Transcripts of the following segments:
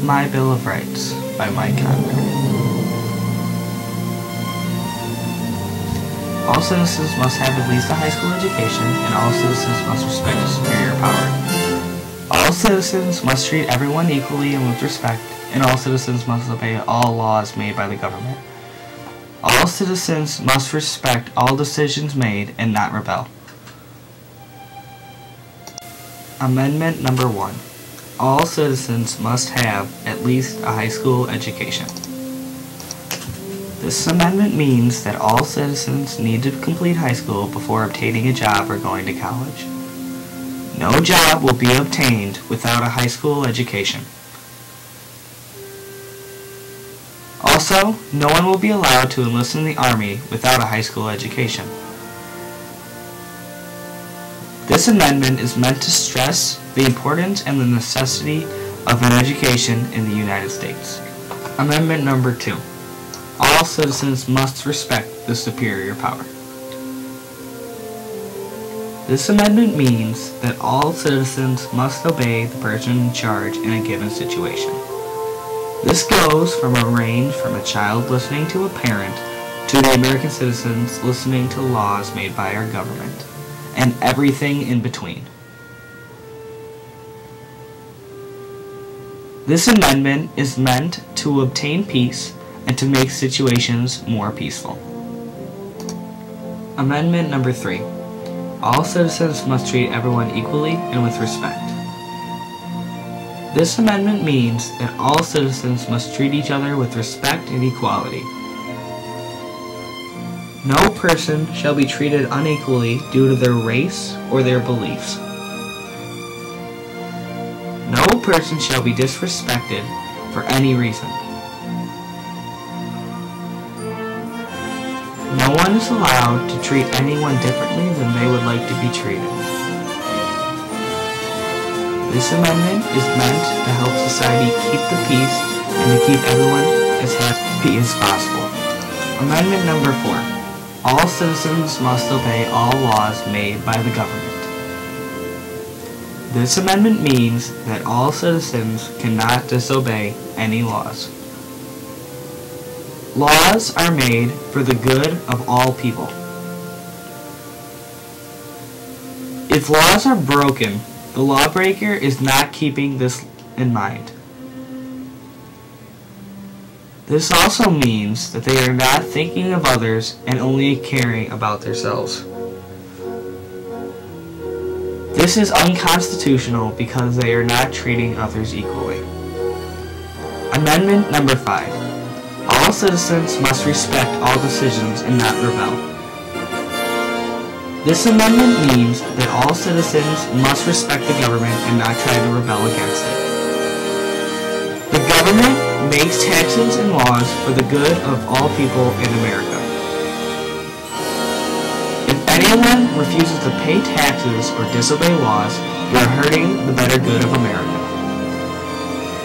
My Bill of Rights by Mike Conway. All citizens must have at least a high school education, and all citizens must respect a superior power. All citizens must treat everyone equally and with respect, and all citizens must obey all laws made by the government. All citizens must respect all decisions made and not rebel. Amendment number 1. All citizens must have at least a high school education. This amendment means that all citizens need to complete high school before obtaining a job or going to college. No job will be obtained without a high school education. Also, no one will be allowed to enlist in the Army without a high school education. This amendment is meant to stress the importance and the necessity of an education in the United States. Amendment number 2. All citizens must respect the superior power. This amendment means that all citizens must obey the person in charge in a given situation. This goes from a range from a child listening to a parent to the American citizens listening to laws made by our government, and everything in between. This amendment is meant to obtain peace and to make situations more peaceful. Amendment number 3. All citizens must treat everyone equally and with respect. This amendment means that all citizens must treat each other with respect and equality. No person shall be treated unequally due to their race or their beliefs. No person shall be disrespected for any reason. No one is allowed to treat anyone differently than they would like to be treated. This amendment is meant to help society keep the peace and to keep everyone as happy as possible. Amendment number 4. All citizens must obey all laws made by the government. This amendment means that all citizens cannot disobey any laws. Laws are made for the good of all people. If laws are broken, the lawbreaker is not keeping this in mind. This also means that they are not thinking of others and only caring about themselves. This is unconstitutional because they are not treating others equally. Amendment number 5. All citizens must respect all decisions and not rebel. This amendment means that all citizens must respect the government and not try to rebel against it. The government makes taxes and laws for the good of all people in America. If anyone refuses to pay taxes or disobey laws, they are hurting the better good of America.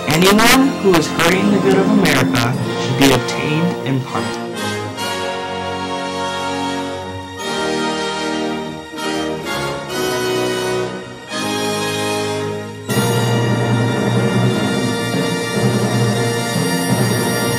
Anyone who is hurting the good of America should be obtained and punished.